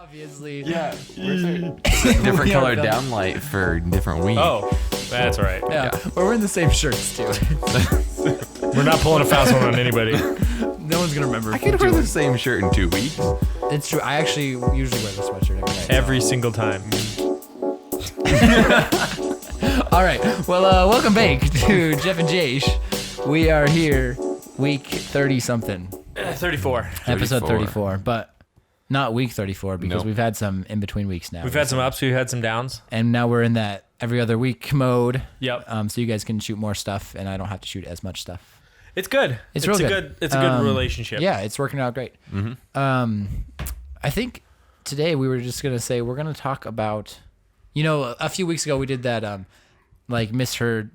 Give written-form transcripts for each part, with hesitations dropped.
Obviously. Yeah. Different color downlight for different weeks. Oh, that's right. Yeah. Well, we're in the same shirts, too. We're not pulling a fast one on anybody. No one's going to remember. I could wear the same shirt in 2 weeks. It's true. I actually usually wear the sweatshirt every night. Every single time. All right. Well, welcome back to Jeff and Jash. We are here week 30-something. 34. Episode 34. But not week 34 because Nope. we've had some in-between weeks now. We've had some ups, we've had some downs. And now we're in that every other week mode. Yep. So you guys can shoot more stuff and I don't have to shoot as much stuff. It's good. It's real good. It's a good relationship. Yeah, it's working out great. Mm-hmm. I think today we were just going to say we're going to talk about, you know, a few weeks ago we did that like misquoted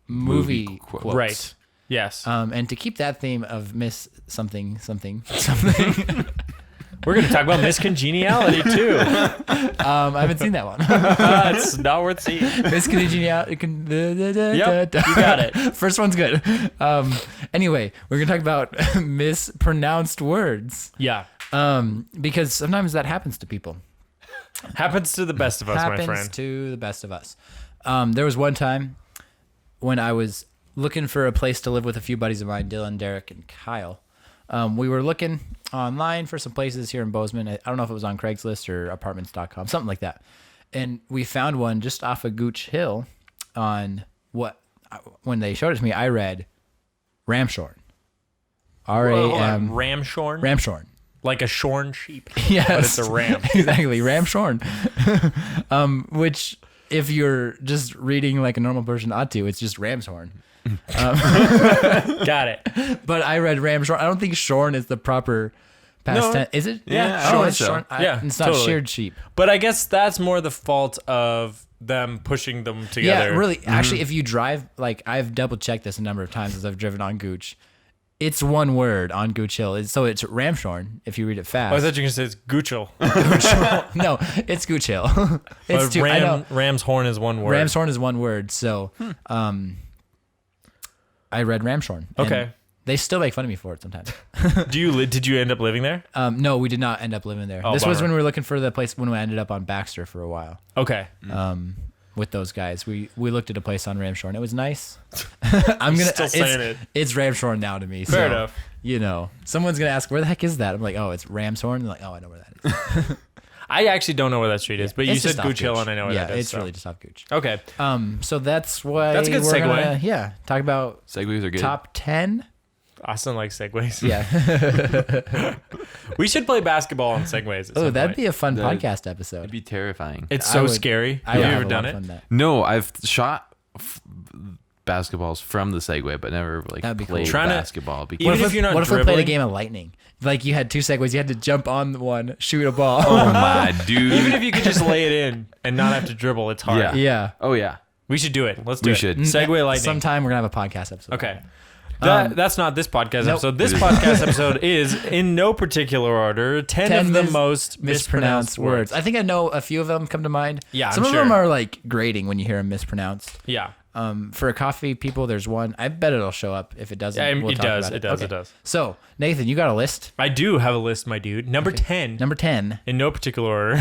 movie quotes. Right. Yes. And to keep that theme of miss something, We're going to talk about miscongeniality too. I haven't seen that one. It's not worth seeing. Miscongeniality. Yep, you got it. First one's good. Anyway, we're going to talk about mispronounced words. Yeah. Because sometimes that happens to people. Happens to the best of us, my friend. Happens to the best of us. There was one time when I was looking for a place to live with a few buddies of mine, Dylan, Derek, and Kyle. We were looking online for some places here in Bozeman. I don't know if it was on Craigslist or apartments.com, something like that. And we found one just off of Gooch Hill on when they showed it to me, I read Ramshorn. R-A-M. Ramshorn? Ramshorn. Like a shorn sheep. Yes. But it's a ram. Exactly. Ramshorn. Which, if you're just reading like a normal person ought to, it's just ram's horn. Got it. But I read ramshorn. I don't think shorn is the proper past tense. Is it? Yeah, I Oh, think it's so. shorn. Yeah, It's not totally. sheared sheep. But I guess that's more the fault of them pushing them together. Yeah, really. Actually, if you drive, like I've double checked this a number of times as I've driven on Gooch. It's one word on Gooch Hill. So it's Ramshorn if you read it fast. Oh, I thought you were going to say it's Goochel. No, it's Gooch Hill. It's But two. I know. Ram's horn is one word. Ram's horn is one word. So I read Ramshorn. and Okay. They still make fun of me for it sometimes. Did you end up living there? No, we did not end up living there. Oh, This was bummer. when we were looking for the place when we ended up on Baxter for a while. Okay. With those guys. We looked at a place on Ramshorn. It was nice. I'm gonna Still saying it. It's Ramshorn now to me. Fair so, enough. You know, someone's gonna ask where the heck is that? I'm like, oh, it's Ramshorn. They're like, oh, I know where that is. I actually don't know where that street is, but you It's said just off Gooch Hill, Gooch. and I know where yeah, that is. it's so. really just off Gooch. Okay. So that's why That's a good we're segue. gonna, talk about Segues are good. top 10. Austin likes segways. Yeah. We should play basketball on segways. Oh, that'd be a fun podcast episode. It'd be terrifying. It's I so would- scary. I Have would you have ever a done lot of it? fun with No, I've shot basketballs from the Segway, but never like That'd be cool. played Trying to- basketball. Even Because, if you're not what if we played a dribbling? game of lightning? Like you had two segways, you had to jump on one, shoot a ball. oh my dude. Even if you could just lay it in and not have to dribble, it's hard. Yeah. Yeah. Oh yeah. We should do it. Let's do We it. should. Segway lightning. Sometime we're gonna have a podcast episode. Okay. That's not this podcast nope. episode. This podcast episode is, in no particular order, 10 of the most mispronounced words. I think I know a few of them come to mind. Yeah, some I'm of them sure. are like grating when you hear them mispronounced. Yeah. For a coffee people, there's one. I bet it'll show up. If it doesn't, Yeah, we'll it talk does. about It does. Okay. It does. So Nathan, you got a list. I do have a list, my dude. Number 10, Number 10, in no particular order,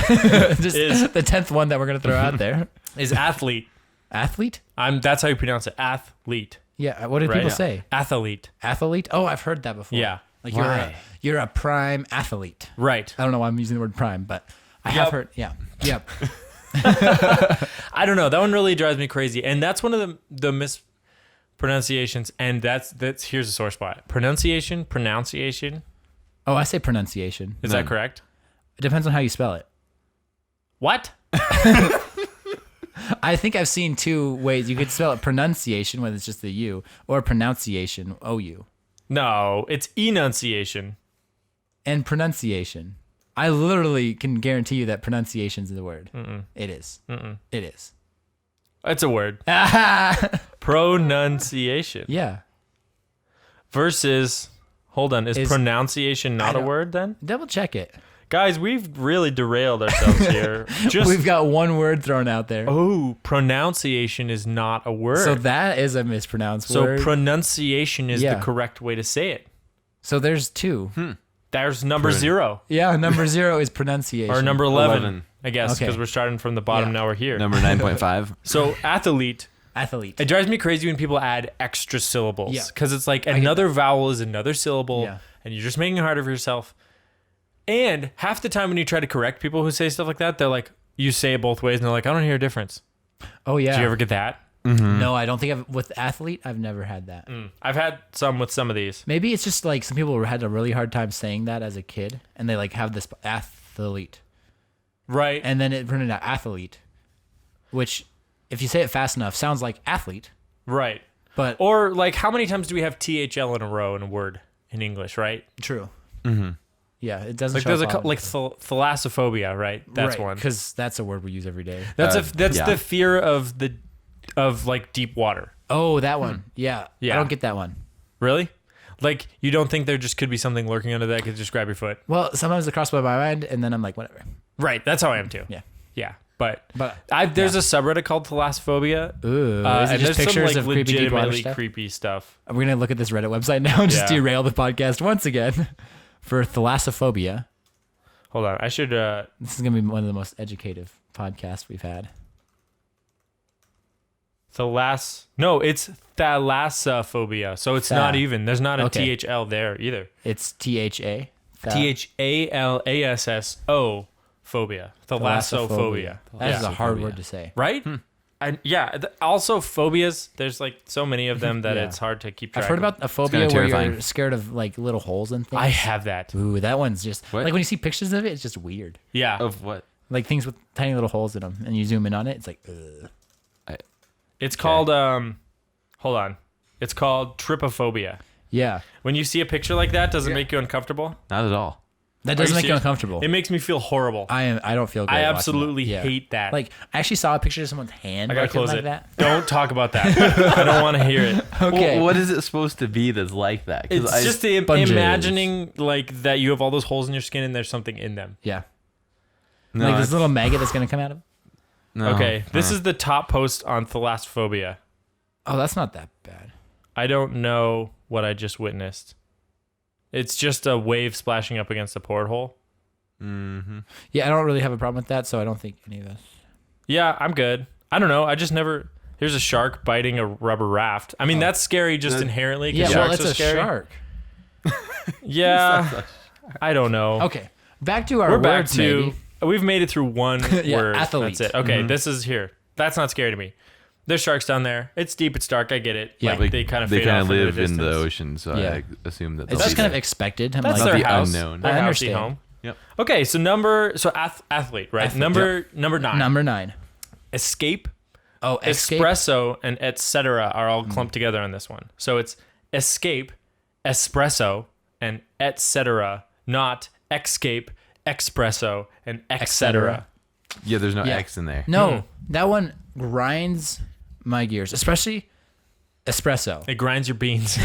just Is- the 10th one that we're gonna throw out there. is athlete. Athlete? That's how you pronounce it. Athlete. Yeah. What do Right? people Yeah. say? Athlete. Athlete? Oh, I've heard that before. Yeah. Like Why? you're a prime athlete. Right. I don't know why I'm using the word prime, but I have Yep. heard. Yeah. Yep. I don't know. That one really drives me crazy. And that's one of the mispronunciations. And that's here's a sore spot. Pronunciation. Oh, I say pronunciation. Is that correct? It depends on how you spell it. What? I think I've seen two ways. You could spell it pronunciation, whether it's just the U, or pronunciation, O-U. No, it's enunciation. And pronunciation. I literally can guarantee you that pronunciation is the word. It is. It is. That's a word. yeah. Pronunciation. Versus, hold on, is pronunciation not a don't- word then? Double check it. Guys, we've really derailed ourselves here. We've got one word thrown out there. Oh, pronunciation is not a word. So that is a mispronounced So word. pronunciation is Yeah. the correct way to say it. So there's two. There's number Prune. 0. Yeah, number 0 is pronunciation. Or number 11, 11. I guess, Okay. because we're starting from the bottom. Yeah. Now we're here. Number 9.5. So athlete. athlete. It drives me crazy when people add extra syllables. Yeah. Because it's like get another vowel is another syllable. Yeah. And you're just making it harder for yourself. And half the time when you try to correct people who say stuff like that, they're like, you say it both ways. And they're like, I don't hear a difference. Oh yeah. Do you ever get that? No, I don't think with athlete I've never had that. I've had some with some of these. Maybe it's just like some people had a really hard time saying that as a kid, and they like have this athlete, Right. and then it printed out athlete, which if you say it fast enough sounds like athlete, Right. but Or like, how many times do we have THL in a row in a word in English, right? true. Mm-hmm. Yeah, it doesn't. Like show there's a up couple, like thalassophobia, right? That's one. because that's a word we use every day. That's yeah. the fear of like deep water. Oh, that one. Yeah, Yeah. I don't get that one. Really? Like you don't think there just could be something lurking under that could just grab your foot? Well, sometimes it crosses by my mind, and then I'm like, whatever. Right. That's how I am too. Yeah. Yeah. But But there's a subreddit called thalassophobia. ooh, is it And just there's pictures some of like creepy deep water legitimately stuff? creepy stuff. We're gonna look at this Reddit website now and just Yeah. derail the podcast once again for thalassophobia. Hold on. I should This is gonna be one of the most educative podcasts we've had. No, it's thalassophobia. So it's not even. There's not a Okay. THL there either. It's THA. THALASSO phobia. Thalassophobia. That is a hard Thalassophobia. word to say. Right? And yeah, also phobias. There's like so many of them that Yeah. it's hard to keep track I've heard of. about a phobia kinda where terrifying. you're scared of like little holes and things. I have that. Ooh, that one's just What? like when you see pictures of it, it's just weird. Yeah. Of what? Like things with tiny little holes in them, and you zoom in on it, it's like, ugh. It's called hold on. It's called trypophobia. Yeah, When you see a picture like that, does it make you uncomfortable? Not at all. that Are doesn't make you serious? uncomfortable. It makes me feel horrible. I don't feel great. I watching absolutely that. Yeah. hate that. Like I actually saw a picture of someone's hand. I gotta looking close like it. that. Don't talk about that. I don't want to hear it. Okay. Well, what is it supposed to be that's like that? 'Cause It's I- just the Sponges. imagining like that you have all those holes in your skin and there's something in them. Yeah. no, Like this it's- little maggot that's gonna come out of. no, Okay, this is the top post on thalassophobia. Oh, that's not that bad. I don't know what I just witnessed. It's just a wave splashing up against a porthole. Mm-hmm. Yeah, I don't really have a problem with that, so I don't think any of us. Yeah, I'm good. I don't know. I just never. Here's a shark biting a rubber raft. I mean, that's scary just That- inherently. Yeah, 'Cause well, sharks it's are a scary. shark. Yeah, I don't know. Okay, back to our We're back words, to. maybe. We've made it through one Yeah, word. athlete. That's it. Okay, this is here. That's not scary to me. There's sharks down there. It's deep. It's dark. I get it. Yeah. Like, they kind of They fade kind off of into live in the distance. ocean, so Yeah. I assume that It's they'll just be kind of there. expected. I'm That's like, their the house. unknown. Their I housey understand. home. Yep. Okay, so athlete, right? Athlete, Number 9. number 9. Escape, Oh, escape. espresso, and etc. are all clumped together on this one. So it's escape, espresso, and etc. Not escape, espresso, and etc. Yeah, there's no Yeah. X in there. No, that one grinds my gears, especially espresso. It grinds your beans.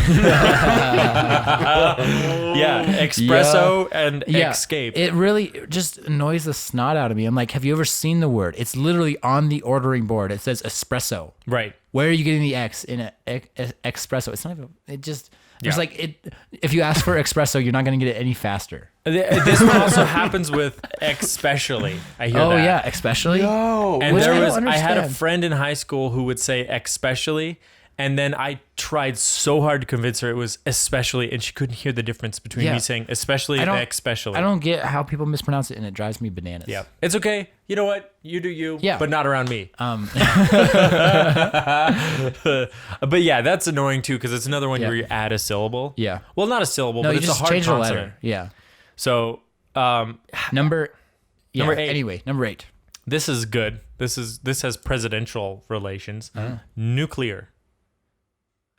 Yeah, espresso and escape. It really just annoys the snot out of me. I'm like, have you ever seen the word? It's literally on the ordering board. It says espresso. Right. Where are you getting the X in espresso? It's not even. It just. It's Yeah. like it. If you ask for espresso, you're not going to get it any faster. This one also happens with especially. I hear Oh that. yeah, especially. No. And Which there I was, don't I had a understand. friend in high school who would say especially, and then I tried so hard to convince her it was especially, and she couldn't hear the difference between Yeah. me saying especially I and don't- especially. I don't get how people mispronounce it, and it drives me bananas. Yeah, it's okay. You know what? You do you. Yeah. but not around me. Um. But yeah, that's annoying too because it's another one Yeah. where you add a syllable. Yeah. Well, not a syllable, No, but you it's just a hard change the consonant. letter. Yeah. So Number. Yeah, Number 8. Anyway, number 8. this is good. This has presidential relations. Nuclear.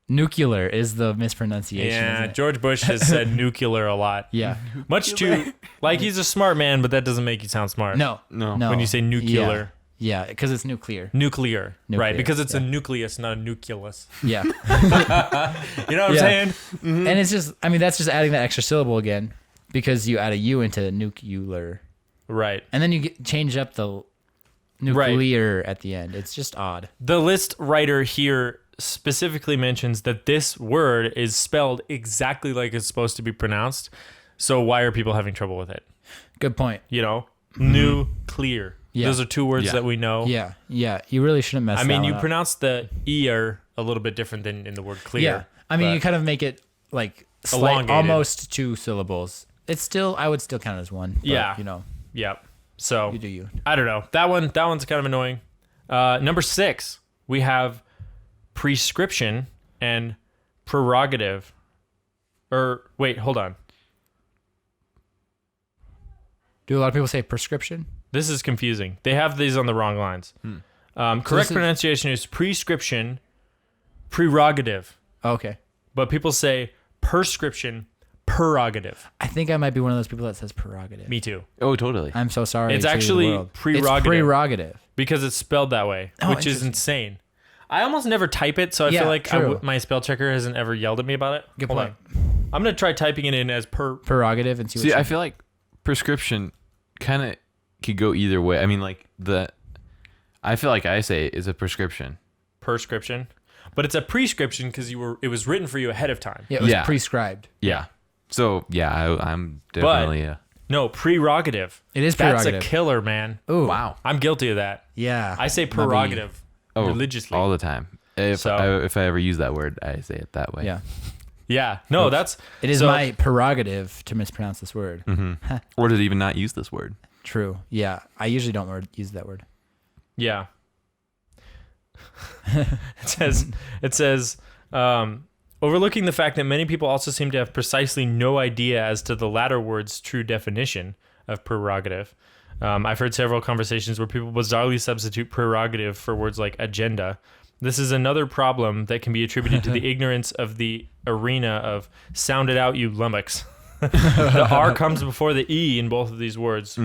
Nuclear is the mispronunciation. Yeah, isn't it? George Bush has said nuclear a lot. Yeah. Much too like he's a smart man, but that doesn't make you sound smart. No. No. No. When you say nuclear. Yeah, because it's nuclear. Nuclear. Nuclear, Right, because it's a yeah. nucleus, not a nucleus. Yeah. You know what I'm Yeah. saying? And it's just, I mean, that's just adding that extra syllable again because you add a U into nuclear. Right. And then you change up the nuclear at the end. It's just odd. The list writer here specifically mentions that this word is spelled exactly like it's supposed to be pronounced. So why are people having trouble with it? Good point. You know, nuclear. Yeah. Those are two words Yeah. that we know. Yeah. Yeah. You really shouldn't mess I that mean, one you up. pronounce the ear a little bit different than in the word clear. Yeah. I mean, but- you kind of make it like Elongated. almost 2 syllables. It's still, I would still count it as one. But, Yeah. You know, Yeah. So you do you. I don't know. That one's kind of annoying. Number 6, we have prescription and prerogative. Or wait, hold on. Do a lot of people say prescription? This is confusing. They have these on the wrong lines. Correct this is- pronunciation is prescription, prerogative. Okay. But people say prescription, prerogative. I think I might be one of those people that says prerogative. Me too. Oh, totally. I'm so sorry. It's to the actually world. prerogative. It's prerogative. Because it's spelled that way, Oh, which is interesting. insane. I almost never type it, so I Yeah, feel like true. my spell checker hasn't ever yelled at me about it. Good Hold point. on. I'm going to try typing it in as Prerogative and see what See, you I feel like prescription kind of could go either way. I mean, like I feel like I say it's a prescription. prescription. But it's a prescription because it was written for you ahead of time. Yeah, it was Yeah. prescribed. Yeah. So yeah, I'm definitely No, prerogative. It is That's prerogative. a killer, man. Ooh. wow. I'm guilty of that. Yeah. I say prerogative religiously. all the time. If So- if I ever use that word, I say it that way. Yeah. Yeah. No, that's It is so- my prerogative to mispronounce this word. Or to even not use this word. True. Yeah. I usually don't use that word. Yeah. it says overlooking the fact that many people also seem to have precisely no idea as to the latter word's true definition of prerogative. I've heard several conversations where people bizarrely substitute prerogative for words like agenda. This is another problem that can be attributed to the ignorance of the arena of sound it out, you lummox. The R comes before the E in both of these words.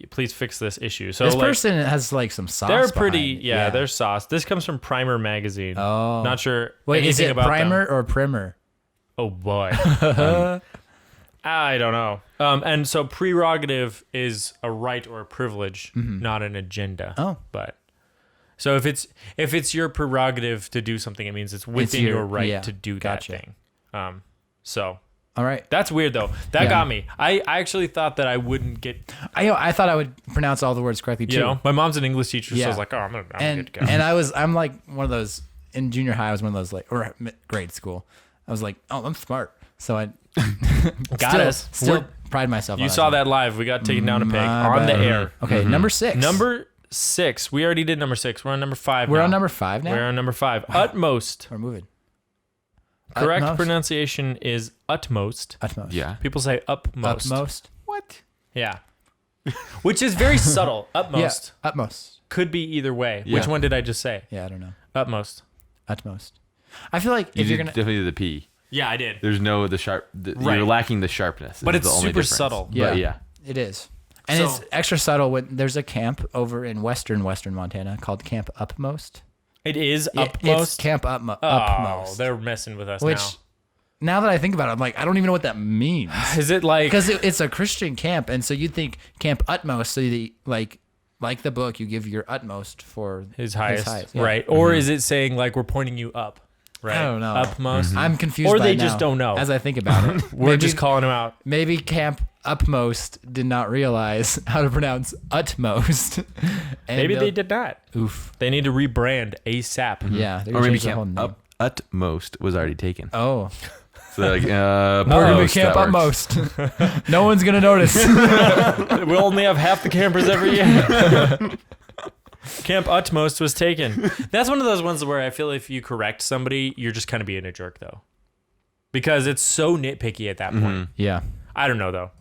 Please fix this issue. So This like, person has like some sauce. they're pretty, behind it. yeah, they're sauce. This comes from Primer magazine. Oh. Not sure Wait, is anything it about primer them. or primer? Oh boy. I don't know. And so prerogative is a right or a privilege, not an agenda. Oh. But so if it's your prerogative to do something, it means it's within your right yeah, to do gotcha. that thing. So All right. that's weird though. That Yeah. got me. I actually thought that I wouldn't get, I thought I would pronounce all the words correctly too. you know, my mom's an English teacher, so I Yeah. was like, oh, I'm good and to go. and I'm like one of those in junior high. I was one of those like or grade school. I was like, oh, I'm smart. So I Got us. Still pride myself. You on saw it. that live. We got taken down a peg My on the bad. air. Okay, number 6. Number 6. We already did number 6. We're on number 5 We're now. on number 5 now. We're on number 5. Utmost. We're moving. Correct Utmost? pronunciation is utmost. Utmost. Yeah. People say upmost. Utmost. What? Yeah. Which is very subtle. Utmost Yeah. Utmost. could be either way. Yeah. Which one did I just say? Yeah, I don't know. Utmost. Utmost. I feel like You if you're did gonna definitely the P. Yeah, I did. There's no Right. You're lacking the sharpness. But is it's the only super difference. subtle. Yeah. But yeah. It is. And So- it's extra subtle when there's a camp over in western Montana called Camp Upmost. It is It's upmost. Camp Oh, Upmost. they're messing with us Which, now that I think about it, I'm like, I don't even know what that means. now. Is it like... Because it's a Christian camp, and so you'd think Camp Utmost, so like the book, you give your utmost for His highest, yeah. right? Or is it saying like we're pointing you up, right? I don't know. Upmost. I'm confused. Or by they it just now don't know. As I think about it, We're just calling him out. maybe Camp Upmost did not realize how to pronounce utmost. And Maybe they they'll- did not. Oof. They need to rebrand ASAP. Yeah. Or maybe the whole Camp name. Utmost was already taken. Oh, So like, we're gonna be Utmost, Camp that works. Utmost. No one's gonna notice. We'll only have half the campers every year. Camp Utmost was taken. That's one of those ones where I feel if you correct somebody, you're just kind of being a jerk though. Because it's so nitpicky at that point. Yeah. I don't know though.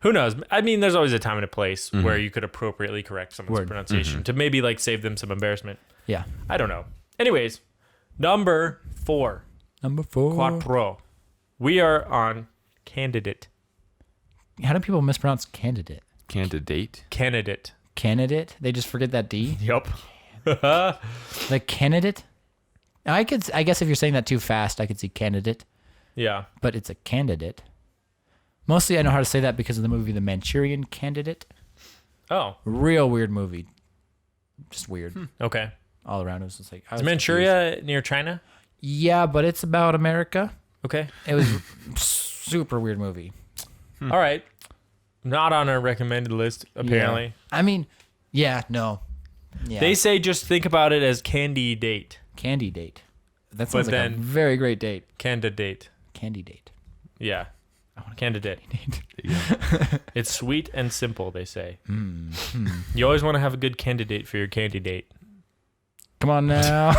Who knows? I mean, there's always a time and a place where you could appropriately correct someone's Word. pronunciation to maybe like save them some embarrassment. Yeah. I don't know. Anyways, number 4. Number 4. Quattro. We are on candidate. How do people mispronounce candidate? Candidate. Candidate. Candidate? They just forget that D. Yup. The candidate. I guess if you're saying that too fast, I could see candidate, Yeah. but it's a candidate. Mostly, I know how to say that because of the movie The Manchurian Candidate. Oh, Real weird movie. Just weird okay. all around. It was just like I Is was confused. Manchuria near China? Yeah, but it's about America. Okay. It was super weird movie. All right. Not on our recommended list, apparently. Yeah. I mean, no. Yeah. They say just think about it as candy date. Candy date. That sounds like a then- very great date. Candidate. Candy date. Yeah. I want a Candidate. date. It's sweet and simple, they say. You always want to have a good candidate for your candy date. Come on now.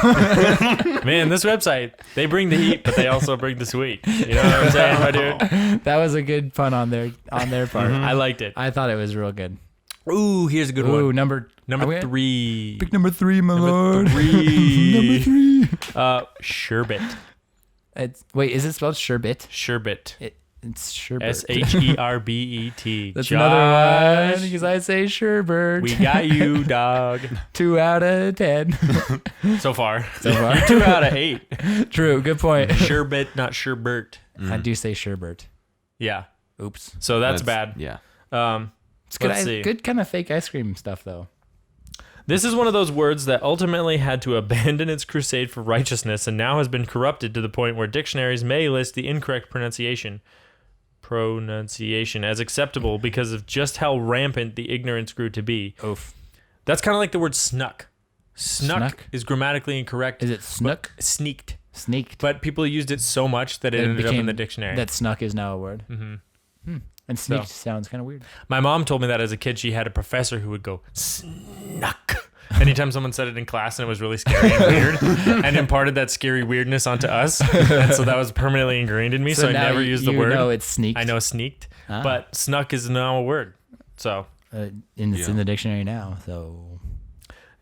Man, this website, they bring the heat, but they also bring the sweet. You know what I'm saying, my dude? That was a good pun on their part. I liked it. I thought it was real good. Ooh, here's a good Ooh, one. number Number are we at- 3. Pick number 3, my Number lord. 3. Number 3. Sherbet. Wait, is it spelled sherbet? Sherbet. It's sherbet. Sherbet. That's Josh, another one because I say sherbet. we got you, dog. 2 out of 10 So far. so far. 2 out of 8. True, good point. Sherbet, not sherbert. I do say sherbet. Yeah. Oops. So that's bad. Yeah. It's good. Let's see. Good kind of fake ice cream stuff though. This is one of those words that ultimately had to abandon its crusade for righteousness and now has been corrupted to the point where dictionaries may list the incorrect pronunciation as acceptable because of just how rampant the ignorance grew to be. Oof. That's kind of like the word snuck. Snuck Snuck? is grammatically incorrect. Is it snook? Sneaked. Sneaked. But people used it so much that it ended up in the dictionary. That snuck is now a word. Mm-hmm. And sneaked sounds kind of weird. My mom told me that as a kid, she had a professor who would go, snuck. Anytime someone said it in class and it was really scary and weird and imparted that scary weirdness onto us. And so that was permanently ingrained in me. So I now never used the word. You know it's sneaked. I know sneaked, Ah. but snuck is now a word. So, It's in the dictionary now. So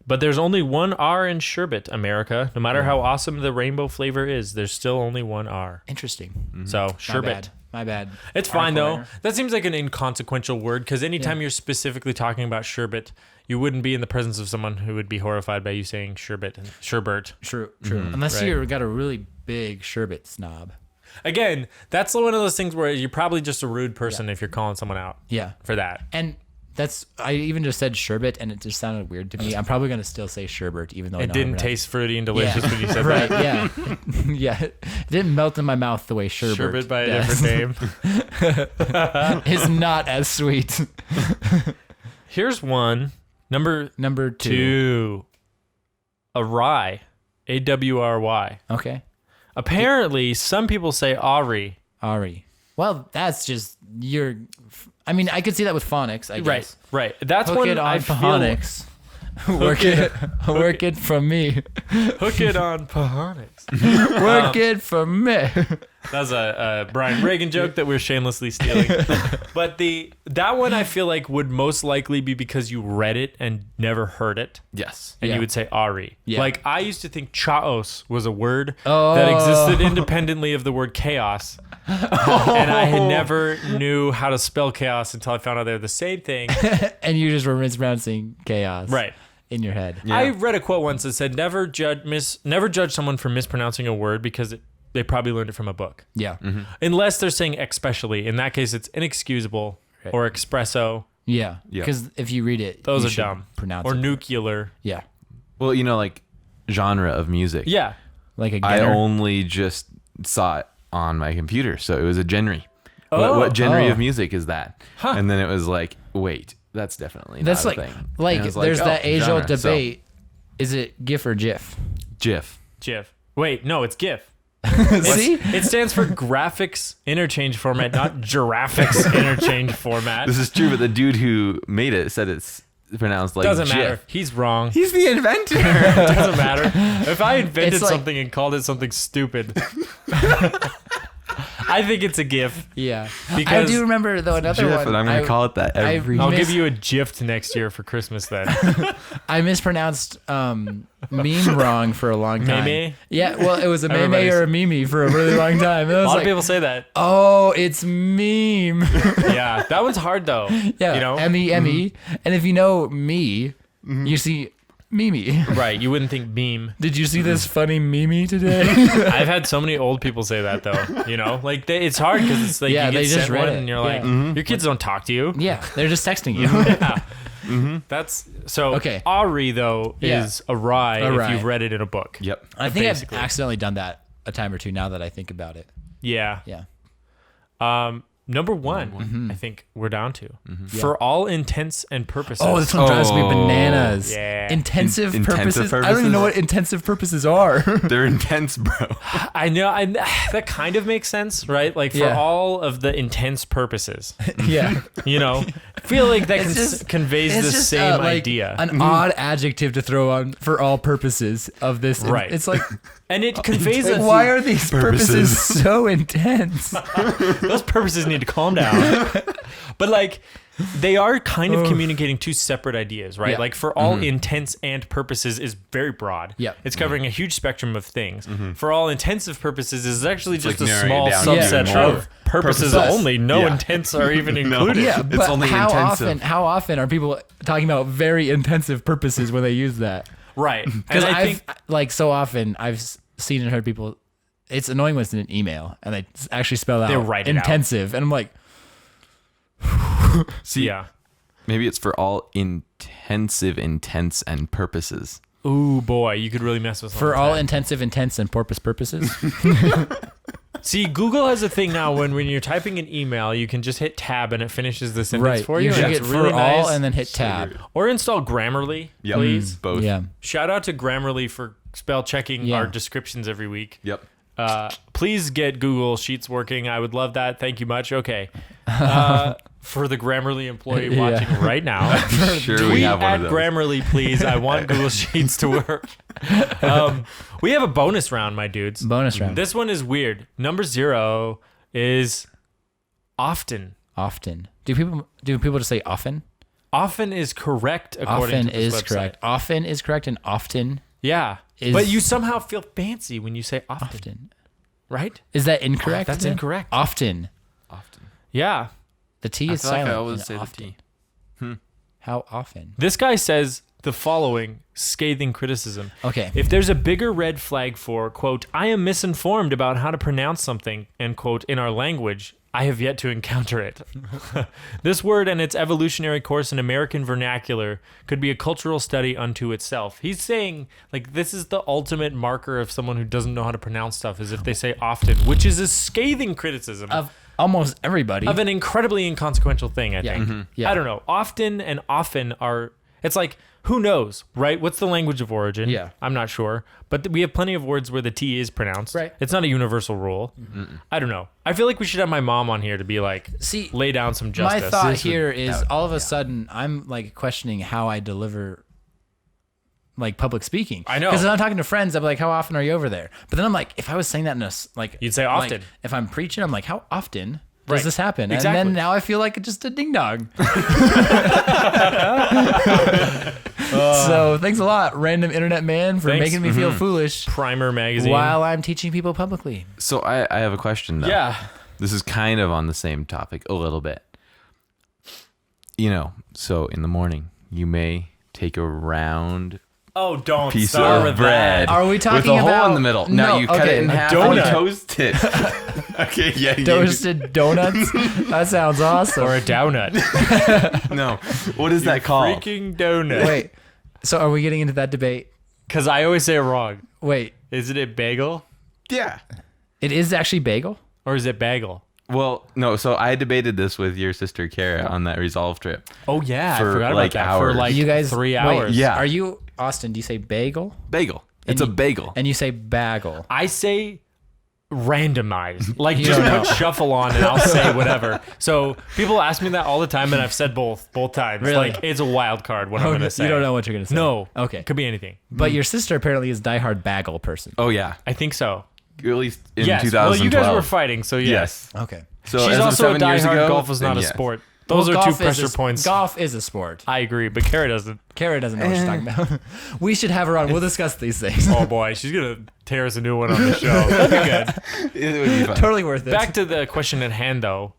but there's only one R in sherbet, America. No matter how awesome the rainbow flavor is, there's still only one R. interesting. So sherbet. My bad. It's fine though. Writer. That seems like an inconsequential word because anytime you're specifically talking about sherbet, you wouldn't be in the presence of someone who would be horrified by you saying sherbet and sherbert. True. Unless Right. you got a really big sherbet snob. Again, that's one of those things where you're probably just a rude person if you're calling someone out Yeah. for that. And I even just said sherbet and it just sounded weird to me. I'm probably gonna still say sherbet even though I It know didn't how to taste fruity and delicious Yeah. when you said right. that. Yeah. Yeah. It didn't melt in my mouth the way sherbet. Sherbet by a does. different name. It's not as sweet. Here's one. Number Number 2. 2. Awry. AWRY. Okay. Apparently, some people say Ari. Ari. Well, that's just I mean, I could see that with phonics, I guess. Right. That's Hook when it on I feel phonics. Work it from me. hook it on phonics. Work it from me. That was a Brian Reagan joke that we're shamelessly stealing. But that one I feel like would most likely be because you read it and never heard it. Yes. And Yeah. you would say Ari. Yeah. Like I used to think chaos was a word Oh. that existed independently of the word chaos. And I had never knew how to spell chaos until I found out they're the same thing. And you just were mispronouncing chaos. Right. In your head. Yeah. I read a quote once that said never judge someone for mispronouncing a word because they probably learned it from a book. Yeah. Unless they're saying especially. In that case, it's inexcusable Right. or espresso Yeah. Yeah. Because if you read it, Those you are should dumb. Pronounce or it. nuclear. Yeah. Well, like genre of music. Yeah. Like a I Genner. only just saw it on my computer, so it was a genre. What genre Oh. of music is that? Huh. And then it was like, wait, that's definitely That's not like a thing. like And I was there's oh, that age old genre. So, debate. Is it GIF or GIF? GIF. GIF. Wait, no, it's GIF. See? It stands for graphics interchange format, not giraffics interchange format. This is true, but the dude who made it said it's pronounced like Doesn't GIF. matter. He's wrong. He's the inventor. Doesn't matter. If I invented It's like- something and called it something stupid, I think it's a GIF. Yeah. Because I do remember though another GIF, one. and I'm gonna call it that every. I'll Miss- give you a GIF next year for Christmas then. I mispronounced meme wrong for a long time. Meme? Yeah, well, it was a meme Everybody's- or a mimi for a really long time. And I A was lot like, of people say that. oh, it's meme. Yeah, that one's hard though. Yeah, You know? M-E-M-E. And if you know me, you see Mimi. Right, you wouldn't think beam. Did you see this funny Mimi today? I've had so many old people say that though. You know, like it's hard because it's like Yeah, you get they just sent read one it. and you're like, Yeah. your kids don't talk to you. Yeah, they're just texting you. Yeah. That's so. Okay. Ari though Yeah. is awry if Awry. you've read it in a book. Yep. I think Basically. I've accidentally done that a time or two now that I think about it. Yeah. Yeah. Number one, I think we're down to. Yeah. For all intents and purposes. Oh, this one drives me bananas. Yeah. Intensive Intensive purposes. I don't even know what intensive purposes are. They're intense, bro. I know. That kind of makes sense, right? Like, for Yeah. all of the intense purposes. Yeah. You know, I feel like that It's just- conveys the It's just same like idea. an odd adjective to throw on for all purposes of this. Right. It's like, And it conveys why are these purposes Purposes. so intense? those purposes need to calm down. But like, they are kind of communicating two separate ideas, right? Yeah. Like, for all intents and purposes is very broad. Yeah. It's covering a huge spectrum of things. For all intensive purposes is actually just like a narrowing small it down to subset even more. of purposes Purposes. only. No Yeah. intents are even No. included. Yeah, It's but only intensive. how often are people talking about very intensive purposes when they use that? Right. Because And I I've think like so often I've seen and heard people. It's annoying when it's in an email and they actually spell out They write it out. intensive, and I'm like, See, yeah. maybe it's for all intensive intents and purposes. Ooh, boy, you could really mess with for something all like that. intensive intents and purposes. See, Google has a thing now when you're typing an email, you can just hit tab and it finishes the sentence Right. for you. You should and get it's for really all nice. and then hit tab. Or install Grammarly, Yep. please. Both. Yeah. Shout out to Grammarly for spell checking Yeah. our descriptions every week. Yep. Please get Google Sheets working. I would love that. Thank you much. Okay. For the Grammarly employee Yeah. watching right now, Sure, tweet we have one at of those. Grammarly, please. I want Google Sheets to work. We have a bonus round, my dudes. Bonus round. This one is weird. Number 0 is often. Often. Do people just say often? Often is correct according Often to this is website. correct. Often is correct, and often Yeah. Is- But you somehow feel fancy when you say often, often. right? Is that incorrect? That's then? incorrect. Often. Often. Yeah. The T I is feel like silent. I always in say the often. T. How often? This guy says the following scathing criticism. Okay. If there's a bigger red flag for, quote, I am misinformed about how to pronounce something, end quote, in our language, I have yet to encounter it. This word and its evolutionary course in American vernacular could be a cultural study unto itself. He's saying, like, this is the ultimate marker of someone who doesn't know how to pronounce stuff, is if they say often, which is a scathing criticism Of almost everybody. of an incredibly inconsequential thing, I think. Yeah. I don't know. Often and often are, it's like, who knows, right? What's the language of origin? Yeah. I'm not sure. But we have plenty of words where the T is pronounced. Right. It's not a universal rule. I don't know. I feel like we should have my mom on here to be like, See, lay down some justice. my thought This would- here is all of a sudden I'm like questioning how I deliver like public speaking. I know. Because I'm talking to friends, I'm like, how often are you over there? But then I'm like, if I was saying that in a like, You'd say like, often. if I'm preaching, I'm like, how often does Right. this happen? Exactly. And then now I feel like just a ding dong. So thanks a lot, random internet man, for Thanks. making me feel foolish Primer magazine. while I'm teaching people publicly. So I have a question though. Yeah. This is kind of on the same topic a little bit. You know, so in the morning you may take a round Oh, don't piece start of with bread. that. Are we with talking a hole about in the middle? No, No, you cut okay, it in a half and you donut. toast it. Okay, yeah. Toasted donuts? That sounds awesome. Or a donut. No. What is that called? Freaking donut. Wait, so are we getting into that debate? Because I always say it wrong. Wait, Is it a bagel Yeah. it is actually bagel? or is it bagel? Well, no. So I debated this with your sister Kara on that Resolve trip. Oh, yeah. I For, forgot like, about that. For hours. like You guys 3 wait, hours. Yeah. Are you Austin? Do you say bagel? Bagel. It's a you- bagel. And you say bagel. I say randomized. Like, You just don't put know. shuffle on and I'll say whatever. So people ask me that all the time, and I've said both times. Really? Like, it's a wild card what I'm going to say. You don't know what you're gonna say. No. Okay. Could be anything. But your sister apparently is diehard bagel person. Oh yeah. I think so. At least in Yes. 2012. Well, you guys were fighting, so yes. Yes. Okay. So She's as of also a 7 years diehard ago, golf is not then a yes. sport. Those are two golf is pressure points. Golf is a sport. I agree, but Kara doesn't. Kara doesn't know what she's talking about. We should have her on. We'll discuss these things. Oh boy, she's going to tear us a new one on the show. That'd be good. It would be fun. Totally worth it. Back to the question at hand, though.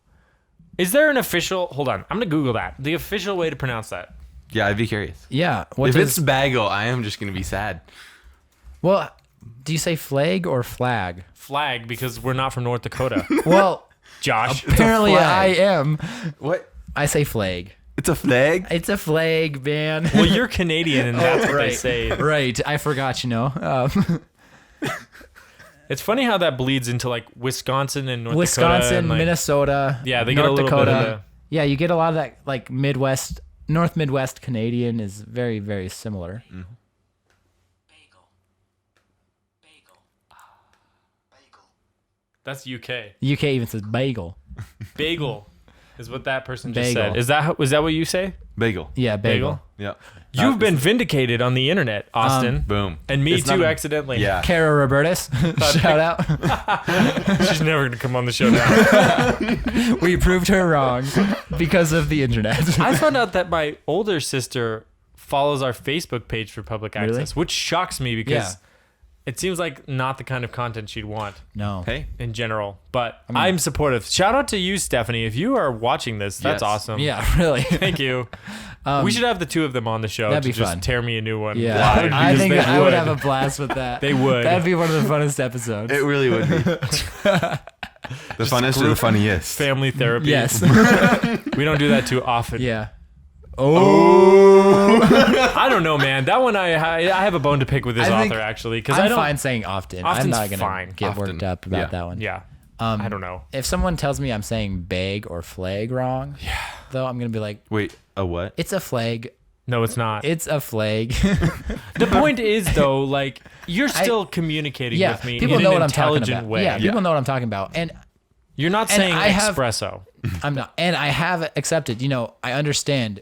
Is there an official? Hold on, I'm gonna Google that. The official way to pronounce that. Yeah, I'd be curious. Yeah. What If does, it's bagel, I am just gonna be sad. well, do you say flag or flag? Flag, because we're not from North Dakota. Well, Josh. apparently I flag. am. What? I say flag. It's a flag? It's a flag, man. Well, you're Canadian, and that's what they right. say. Right. I forgot, It's funny how that bleeds into like Wisconsin and North Dakota. Wisconsin, And, like, Minnesota. Yeah, they North get a little Dakota. bit of the... Yeah, you get a lot of that like North Midwest Canadian is very, very similar. Mm-hmm. That's UK. UK even says bagel. Bagel is what that person just Bagel. said. Was that what you say? Bagel. Yeah, bagel. Yeah. You've been vindicated on the internet, Austin. Boom. And me It's too, not a- accidentally. Yeah. Cara Robertus, shout out. She's never going to come on the show now. We proved her wrong because of the internet. I found out that my older sister follows our Facebook page for public Really? access, which shocks me because Yeah. it seems like not the kind of content she'd want No. Hey. in general. But I'm supportive. Shout out to you, Stephanie. If you are watching this, that's Yes. awesome. Yeah, really. Thank you. We should have the two of them on the show that'd to be just fun. tear me a new one. Yeah, live, I because think they I would have a blast with that. They would. That'd be one of the funnest episodes. It really would be. The funnest or the funniest. family therapy. Yes. We don't do that too often. Yeah. Oh. I don't know, man. That one I have a bone to pick with this I think author actually because I'm I don't. fine saying often. I'm Often's not gonna fine. get Often. worked up about Yeah. that one. Yeah. I don't know. If someone tells me I'm saying bag or flag wrong, though, I'm gonna be like, Wait, a what? it's a flag. No, it's not. It's a flag. The point is, though, like you're still communicating Yeah, with me people in know an what I'm talking intelligent about. way. Yeah, people know what I'm talking about, and You're not And saying I have- espresso. I'm not. And I have accepted. You know, I understand.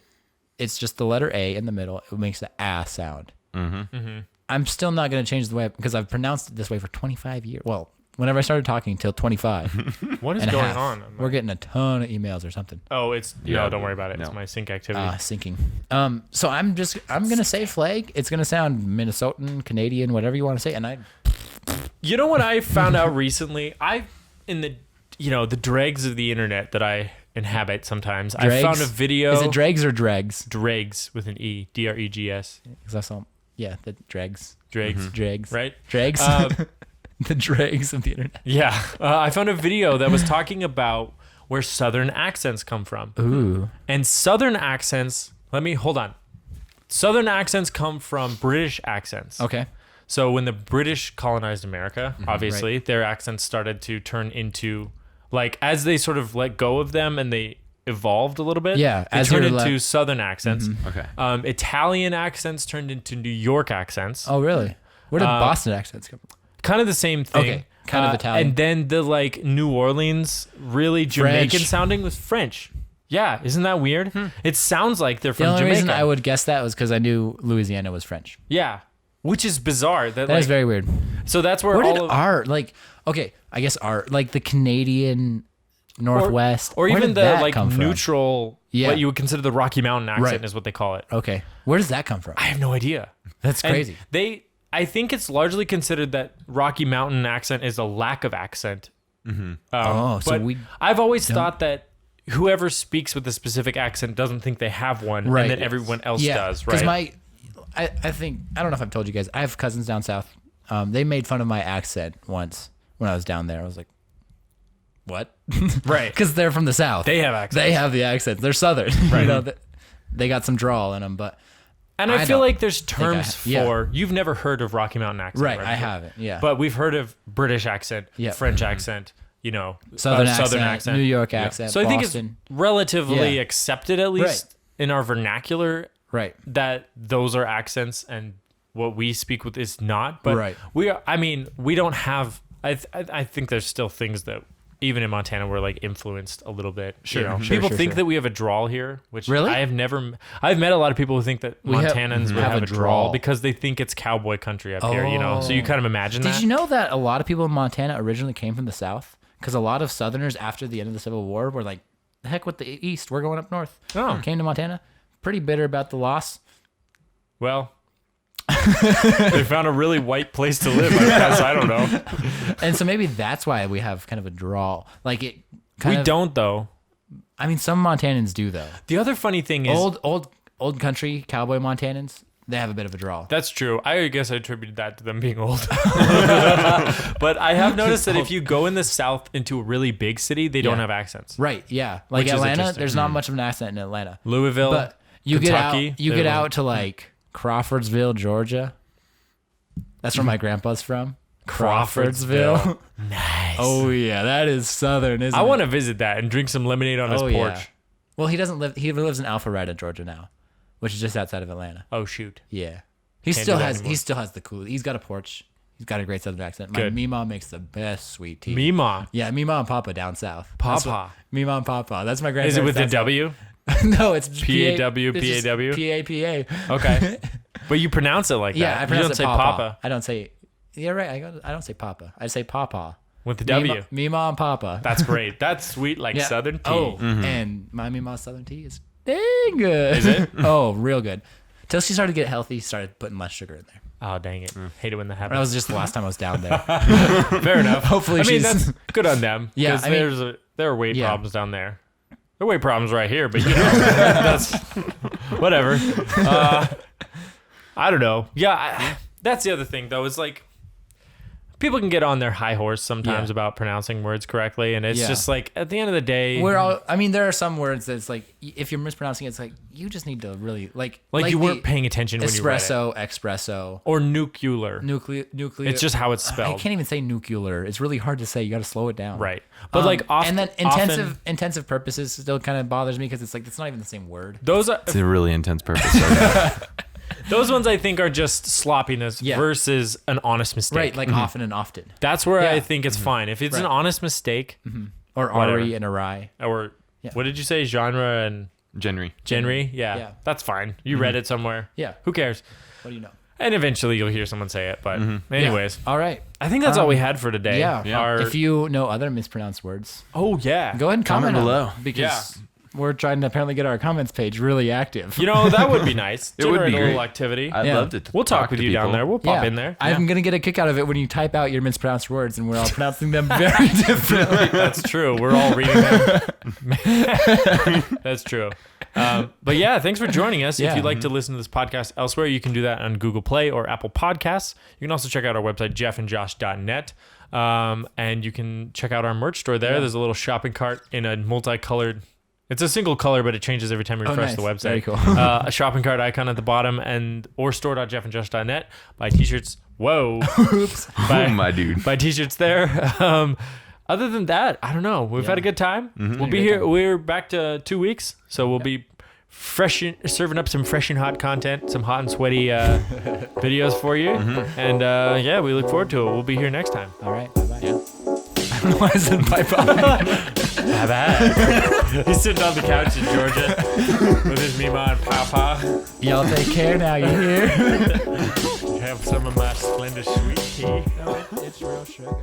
It's just the letter A in the middle. It makes the ah sound. Mm-hmm. I'm still not going to change the way because I've pronounced it this way for 25 years. Well, whenever I started talking till 25 What is and a going half. on? We're getting a ton of emails or something. Oh, it's Yeah, no. Don't worry about it. It's no. my sync activity. Sinking. So I'm gonna say flag. It's gonna sound Minnesotan, Canadian, whatever you want to say. And You know what I found out recently? In the the dregs of the internet that I inhabit sometimes. I Dregs? found a video. Is it dregs or dregs? dregs with an E, DREGS. Because that's all. Yeah, the dregs. Dregs, Dregs. right? Dregs. The dregs of the internet. Yeah. I found a video that was talking about where Southern accents come from. Ooh. And Southern accents, hold on. Southern accents come from British accents. Okay. So when the British colonized America, obviously, their accents started to turn into, like, as they sort of let go of them and they evolved a little bit, Yeah, they as turned you're into Southern accents. Okay. Italian accents turned into New York accents. Oh, really? Where did Boston accents come from? Kind of the same thing. Okay, kind of Italian. And then the, like, New Orleans, really Jamaican French. sounding was French. Yeah, isn't that weird? It sounds like they're The from only Jamaica. reason I would guess that was because I knew Louisiana was French. Yeah, which is bizarre. That like, is very weird. So that's where Where all did of, our like the Canadian Northwest or where even did the that like come from? neutral, Yeah. what you would consider the Rocky Mountain accent Right. is what they call it. Okay, where does that come from? I have no idea. That's And crazy. I think it's largely considered that Rocky Mountain accent is a lack of accent. Oh, so but we I've always thought that whoever speaks with a specific accent doesn't think they have one, Right. and then everyone else does, Because right? I think I don't know if I've told you guys. I have cousins down south. They made fun of my accent once when I was down there. I was like, "What?" Right. Because they're from the south. They have accents. They have the accent. They're southern. Right. They got some drawl in them, but And I feel don't like there's think I terms ha- yeah. for you've never heard of Rocky Mountain accent, right. I haven't. Yeah. But we've heard of British accent, Yeah. French accent, Southern Southern accent, accent, New York accent. So I think it's Boston. relatively Yeah. accepted, at least in our vernacular, Right. that those are accents and what we speak with is not. But Right. we are. I mean, we don't have. I think there's still things that even in Montana we're like influenced a little bit. Sure, you know? sure, People sure, think sure. that we have a drawl here, which Really? I have never. I've met a lot of people who think that We have- Montanans would have a drawl because they think it's cowboy country up here. You know, so you kind of imagine that. Did you know that a lot of people in Montana originally came from the South? Because a lot of Southerners after the end of the Civil War were like, "The heck with the East, we're going up north." Oh. Came to Montana, pretty bitter about the loss. Well, they found a really white place to live. I guess I don't know. And so maybe that's why we have kind of a drawl. Like it. Kind We of, don't though. I mean, some Montanans do though. The other funny thing is, Old country cowboy Montanans, they have a bit of a drawl. that's true. I guess I attributed that to them being old. But I have noticed that if you go in the South into a really big city, they don't Yeah. have accents. Right? Yeah. Like Which is Atlanta, interesting. there's not much of an accent in Atlanta. Louisville, But you Kentucky, get out to like Crawfordsville, Georgia. That's where my grandpa's from. Crawfordsville. Nice. Oh yeah, that is southern, isn't it? I want to visit that and drink some lemonade on his porch. Yeah. Well, he doesn't live. He lives in Alpharetta, Georgia now, which is just outside of Atlanta. Oh shoot. Yeah, he Can't still do that has. anymore. He still has the cool. He's got a porch. He's got a great southern accent. My Good. Meemaw makes the best sweet tea. Meemaw. Yeah, Meemaw and Papa down south. Papa. Meemaw and Papa. That's my grandparents. Is it with the down W? south. No, it's P-A-W, it's just P-A-W? P-A-P-A. Okay. But you pronounce it like Yeah, that. I pronounce you don't it say Papa. Papa I don't say. Yeah, right. I don't say Papa. I say Papa. with the W. Meemaw and Papa. That's great. That's sweet like Yeah. Southern tea. Oh, and my Meemaw's southern tea is dang good. Is it? Oh, real good. Till she started to get healthy, started putting less sugar in there. Oh, dang it. Hate it when that That happens. was just the last time I was down there. Fair enough. Hopefully I mean, she's- that's good on them. Yeah, 'cause I mean- there are weight Yeah. problems down there. There are weight problems right here, but you know, that's whatever. I don't know. Yeah, that's the other thing, though, is like people can get on their high horse sometimes Yeah. about pronouncing words correctly. And it's Yeah. just like, at the end of the day, We're all. I mean, there are some words that's like, if you're mispronouncing it, it's like you just need to really like like you the weren't paying attention when you read it. espresso, espresso, Or nuclear. nuclear. It's just how it's I spelled. can't even say nuclear. It's really hard to say. You got to slow it down. Right. But like often, and then intensive purposes still kind of bothers me because it's like it's not even the same word. those are It's a really intense purpose. So those ones I think are just sloppiness Yeah. versus an honest mistake. Right, like often and often, That's where I Yeah. think it's fine. If it's an Right. honest mistake, or Whatever. Ari and Arai. or Yeah. what did you say, genre and Genry. genre? Yeah, Yeah. that's fine. You read it somewhere. Yeah. Who cares? What do you know? And eventually you'll hear someone say it. But anyways, All right. I think that's all we had for today. Yeah. Our- If you know other mispronounced words, oh yeah. go ahead and comment Comment on below. it, because we're trying to apparently get our comments page really active. You know, that would be nice. It would Generate be a little great. activity. I'd Yeah. love to. We'll talk with to you down people. there. We'll pop in there. I'm gonna get a kick out of it when you type out your mispronounced words and we're all pronouncing them very differently. That's true. We're all reading them. That's true. But yeah, thanks for joining us. If Yeah. you'd like to listen to this podcast elsewhere, you can do that on Google Play or Apple Podcasts. You can also check out our website, jeffandjosh.net. And you can check out our merch store there. Yeah. There's a little shopping cart in a multicolored. It's a single color, but it changes every time you refresh the website. Very cool. A shopping cart icon at the bottom, or store.jeffandjosh.net. Buy t-shirts. Whoa. Oops. Oh, my dude. Buy t-shirts there. Other than that, I don't know. We've had a good time. We'll be here. We're back to 2 weeks, so we'll be serving up some fresh and hot content, some hot and sweaty videos for you. And yeah, we look forward to it. We'll be here next time. All right. Bye-bye. I don't know why I said bye-bye. Bye-bye. He's sitting on the couch in Georgia with his Mima and Papa. Y'all take care now, you hear? Have some of my Splenda sweet tea. No, it's real sugar.